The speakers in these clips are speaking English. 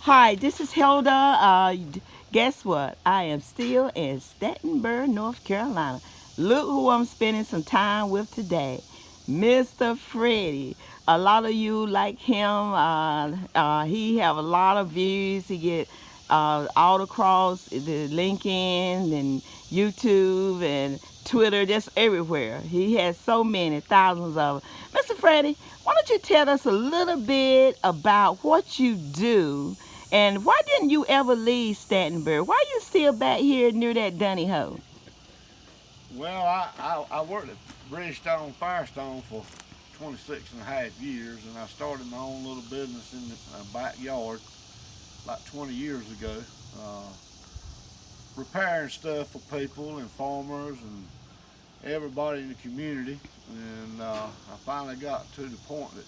Hi, this is Hilda. Guess what? I am still in Stantonburg, North Carolina. Look who I'm spending some time with today, Mr. Freddie. A lot of you like him. He have a lot of views. He get all across the LinkedIn and YouTube and Twitter, just everywhere. He has so many, thousands of them. Mr. Freddie, why don't you tell us a little bit about what you do and why didn't you ever leave Stantonburg? Why you still back here near that Dunny Hole? Well, I worked at Bridgestone Firestone for 26 and a half years, and I started my own little business in the backyard about 20 years ago, uh, repairing stuff for people and farmers and everybody in the community. And I finally got to the point that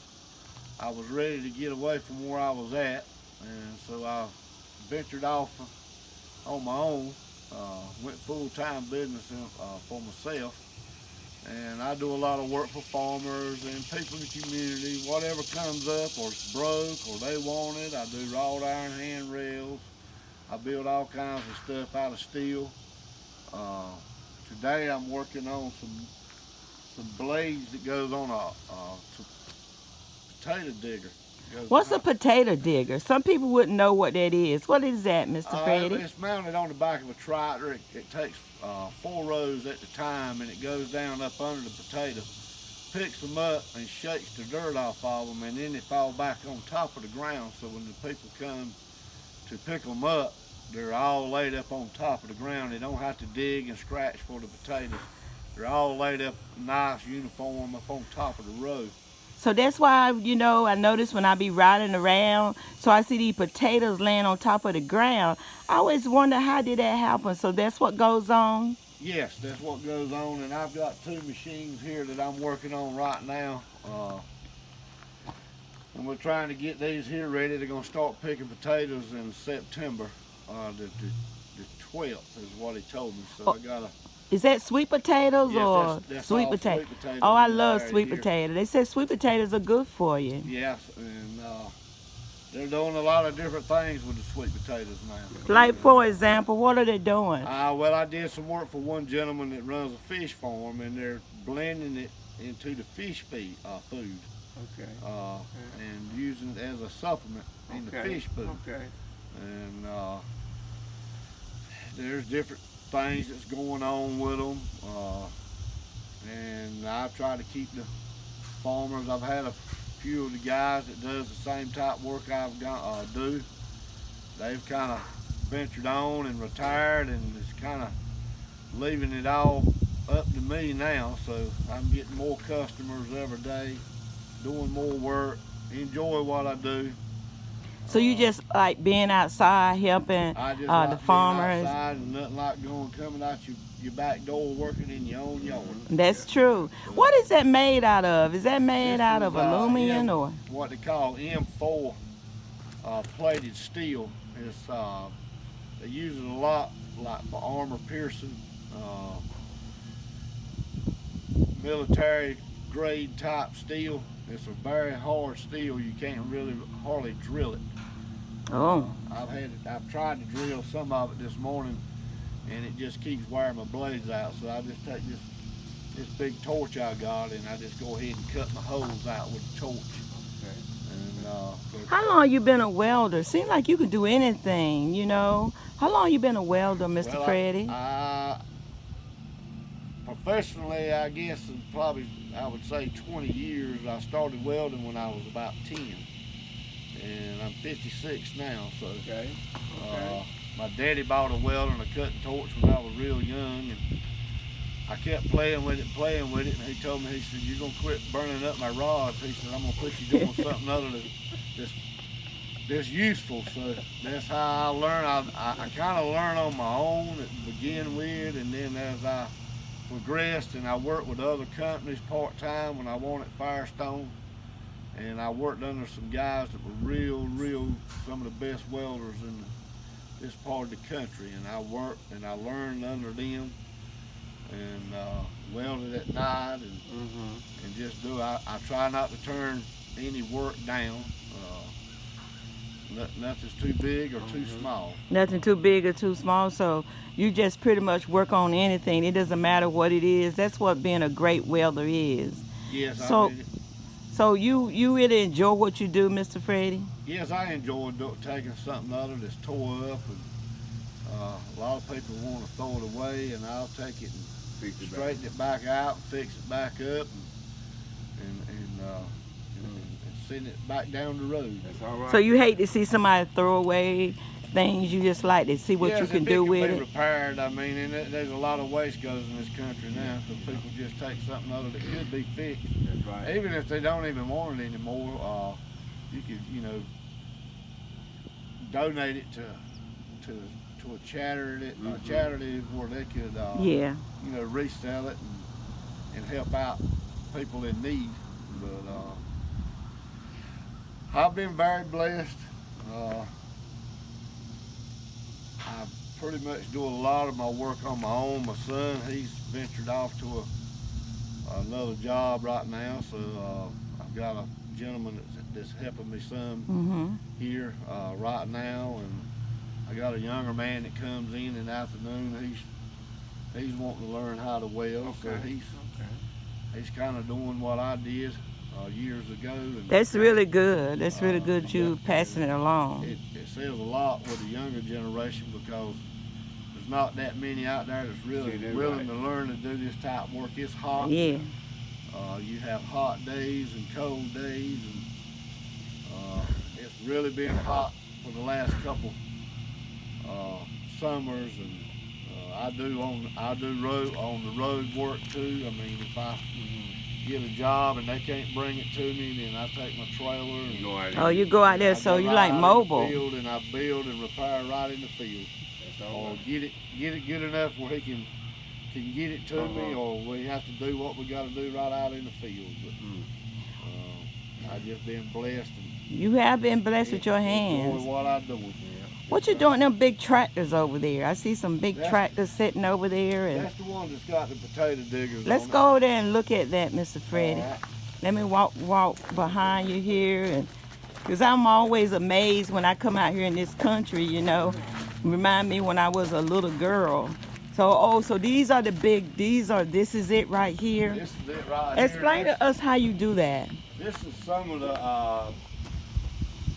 I was ready to get away from where I was at, and so I ventured off on my own, went full-time business for myself, and I do a lot of work for farmers and people in the community. Whatever comes up or it's broke or they want it, I do wrought iron handrails. I build all kinds of stuff out of steel. Uh, Today I'm working on some blades that goes on a potato digger. It goes What's a behind. potato digger? Some people wouldn't know what that is. What is that, Mr. Freddie? It's mounted on the back of a tractor. It takes 4 rows at a time, and it goes down up under the potato, picks them up and shakes the dirt off of them, and then they fall back on top of the ground. So when the people come to pick them up, they're all laid up on top of the ground. They don't have to dig and scratch for the potatoes. They're all laid up nice, uniform up on top of the row. So that's why, I notice when I be riding around, so I see these potatoes laying on top of the ground. I always wonder how did that happen. So that's what goes on. Yes, that's what goes on, and I've got two machines here that I'm working on right now. And we're trying to get these here ready. They're going to start picking potatoes in September. The 12th is what he told me. So Oh, I got to. is that sweet potatoes Yes, or that's sweet all potato? sweet potatoes Oh, I in this love area sweet here. potato. They said sweet potatoes are good for you. Yes, and they're doing a lot of different things with the sweet potatoes now. Like, for example, what are they doing? Well, I did some work for one gentleman that runs a fish farm, and they're blending it into the fish food, Okay. uh, Yeah. and using it as a supplement in the Okay. fish food. Okay. And there's different things that's going on with them, and I try to keep the farmers. I've had a few of the guys that does the same type work I've got do. They've kind of ventured on and retired, and it's kind of leaving it all up to me now. So I'm getting more customers every day, doing more work, enjoy what I do. So you Uh, just like being outside helping I just the like being farmers. outside and nothing like coming out your back door working in your own yard. That's Yeah. true. So What is that made out of? Is that made this out is of aluminum M or? what they call M4 plated steel. It's they use it a lot like for armor piercing, uh, military grade type steel. It's a very hard steel. You can't really hardly drill it. Oh, I've tried to drill some of it this morning, and it just keeps wearing my blades out. So I just take this big torch I got, and I just go ahead and cut my holes out with the torch. Okay. And how long you been a welder? Seems like you could do anything. How long you been a welder, Mr. well, Freddie? professionally, I guess probably I would say 20 years. I started welding when I was about 10, and I'm 56 now. So Okay. uh, Okay. my daddy bought a welder and a cutting torch when I was real young, and I kept playing with it, and he told me, he said, "You're gonna quit burning up my rods." He said, "I'm gonna put you doing something other than this this useful." So that's how I learned. I kind of learned on my own to begin with, and then as I progressed and I worked with other companies part time when I wanted Firestone, and I worked under some guys that were real some of the best welders in this part of the country, and I worked and I learned under them, and welded at night, Mm-hmm. and just do. I try not to turn any work down. Nothing's too big or too small. Nothing too big or too small. So you just pretty much work on anything. It doesn't matter what it is. That's what being a great welder is. Yes, So, I mean, so you really enjoy what you do, Mr. Freddie? yes, I enjoy taking something out of that's tore up, and a lot of people want to throw it away, and I'll take it and straighten it back out, fix it back up, and send it back down the road. That's all right. So you hate to see somebody throw away things. You just like to see what Yes, you can if do it with can be it. repaired. I mean, and there's a lot of waste goes in this country now because people just take something out of it that could be fixed. That's right. Even if they don't even want it anymore, you could, donate it to a charity, where they could, Yeah. resell it and help out people in need. But I've been very blessed. I pretty much do a lot of my work on my own. My son, he's ventured off to another job right now, so I've got a gentleman that's helping me some Mm-hmm. here right now, and I got a younger man that comes in the afternoon. He's wanting to learn how to weld, so he's kind of doing what I did years ago. And That's really good. That's really good. You passing it along. it says a lot with the younger generation because there's not that many out there that's really willing to learn to do this type of work. It's hot. Yeah. You have hot days and cold days, and it's really been hot for the last couple summers, and I do on the road work too. I mean, if I get a job and they can't bring it to me, then I take my trailer and Go out Oh, you go out there, I so go you right like out in the mobile. field, and I build and repair right in the field, That's all or right. get it good enough where he can get it to me, or we have to do what we got to do right out in the field. But I just been blessed and You have been blessed with your enjoy hands. what I do. What you doing them big tractors over there? I see some big That's- tractors sitting over there. And That's the one that's got the potato diggers let's on go over there and look at that, Mr. it. Freddie. All right. Let me walk behind you here, and because I'm always amazed when I come out here in this country. Remind me when I was a little girl. So these are the big. This is it right here. This is it right here. Explain to us how you do that. This is some of the,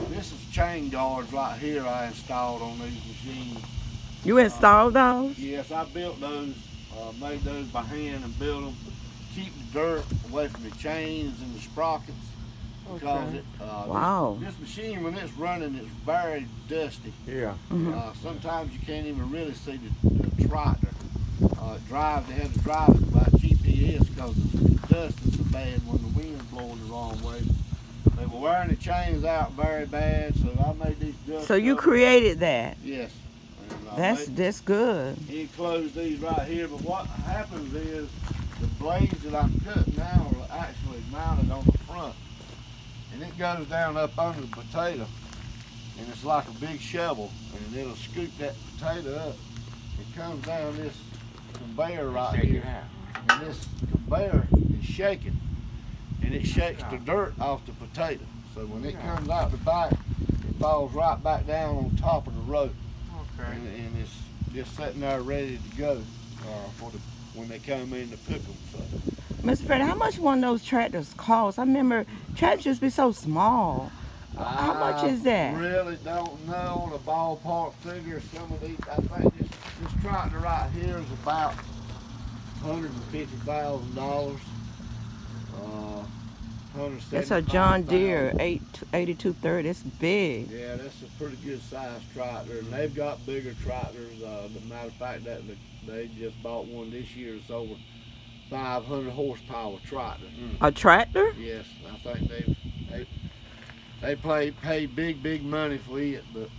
this is chain guards right here I installed on these machines. You installed those? Yes, I built those, made those by hand and built them. Keep the dirt away from the chains and the sprockets. Because Okay. wow. Wow. This machine, when it's running, it's very dusty. Yeah. Mhm. Sometimes you can't even really see the tractor. They have to drive it by GPS because the dust is so bad when the wind's blowing the wrong way. They were wearing the chains out very bad, so I made these dust So you covers. created that. Yes. And I That's good. he closed these right here, but what happens is the blades that I'm cutting now are actually mounted on the front, and it goes down up under the potato, and it's like a big shovel, and it'll scoop that potato up. It comes down this conveyor right Shake it here, out. and this conveyor is shaking, and it shakes the dirt off the potato. So when it comes out the back, it falls right back down on top of the rope. Okay. And it's just sitting there ready to go when they come in to pick them. So Mr. Freddie, how much one of those tractors cost? I remember tractors used to be so small. How much is I that? really don't know on a ballpark figure. Some of these, I think this tractor right here is about $150,000. That's a John Deere 8230. It's big. Yeah, that's a pretty good sized tractor, and they've got bigger tractors. As a matter of fact, that they just bought one this year. It's over 500 horsepower tractor. A tractor? Yes, I think they pay big money for it, but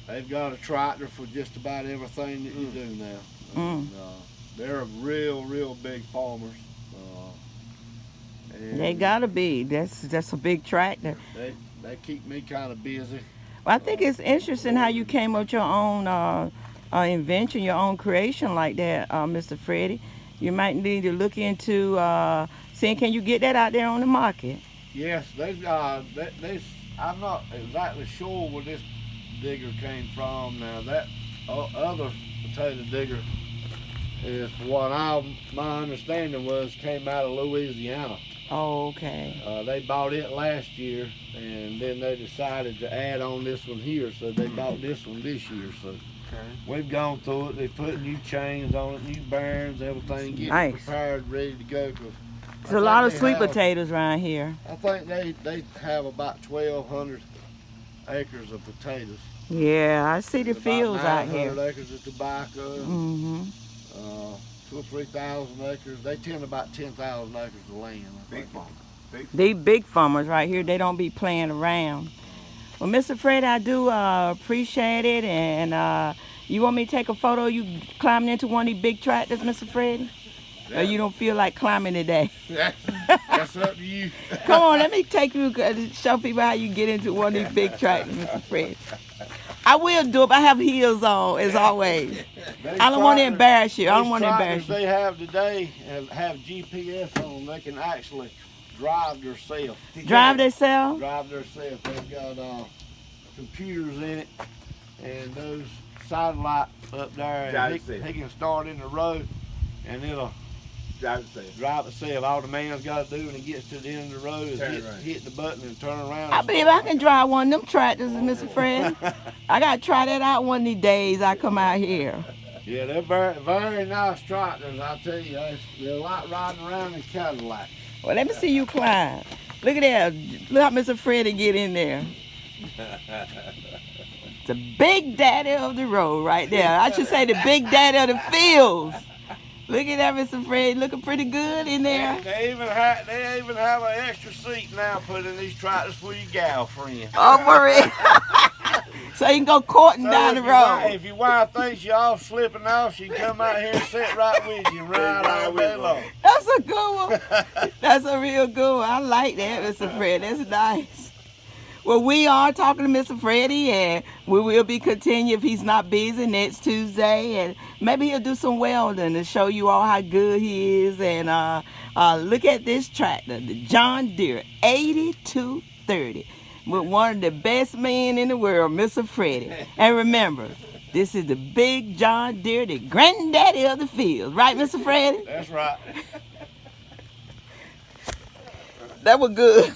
they've got a tractor for just about everything that you do now. And, they're real big farmers. And They gotta be. That's a big tractor. They keep me kind of busy. Well, I think it's interesting how you came up with your own invention, your own creation like that, Mr. Freddie. You might need to look into seeing can you get that out there on the market. Yes, I'm not exactly sure where this digger came from. Now that other potato digger is what my understanding was came out of Louisiana. Oh, okay. They bought it last year, and then they decided to add on this one here, so they bought this one this year. So we've gone through it. They put new chains on it, new bearings, everything, getting Nice. it prepared, ready to go. There's a lot of sweet potatoes around here. I think they have about 1,200 acres of potatoes. Yeah, I see the fields out here. 900 acres of tobacco. Mm-hmm. 2,000 or 3,000 acres. They tend about 10,000 acres of land. Big farm. These big farmers right here, they don't be playing around. Well, Mr. Fred, I do appreciate it, and you want me to take a photo of you climbing into one of these big tractors, Mr. Fred? Or you don't feel like climbing today? That's up to you. Come on, let me take you, show people how you get into one of these big tractors, Mr. Fred. I will do it, but I have heels on, as always. I don't want to embarrass you. I don't want to embarrass you. They have today have GPS on them. They can actually drive themselves. Drive themselves? Drive themselves. They've got computers in it, and those satellites up there. And he can start in the road, and it'll drive itself. All the man's got to do when he gets to the end of the road is hit the button and turn around. I believe I can drive one of them tractors, Mr. Fred. I got to try that out one of these days I come out here. Yeah, they're very, very nice tractors, I tell you. They're like riding around in Cadillac. Well, let me see you climb. Look at that. Look how Mr. Freddy get in there. It's a big daddy of the road right there. I should say the big daddy of the fields. Look at that, Mr. Fred, looking pretty good in there. They even have an extra seat now put in these tractors for your gal friend. Oh, for real. So you can go courting down the road. If your wife thinks you're off slipping off, she can come out here and sit right with you and ride all day long. That's a good one. That's a real good one. I like that, Mr. Fred. That's nice. Well, we are talking to Mr. Freddy, and we will be continuing if he's not busy next Tuesday, and maybe he'll do some welding to show you all how good he is. And look at this tractor, the John Deere 8230, with one of the best men in the world, Mr. Freddy. And remember, this is the big John Deere, the granddaddy of the field, right, Mr. Freddy? That's right. That was good.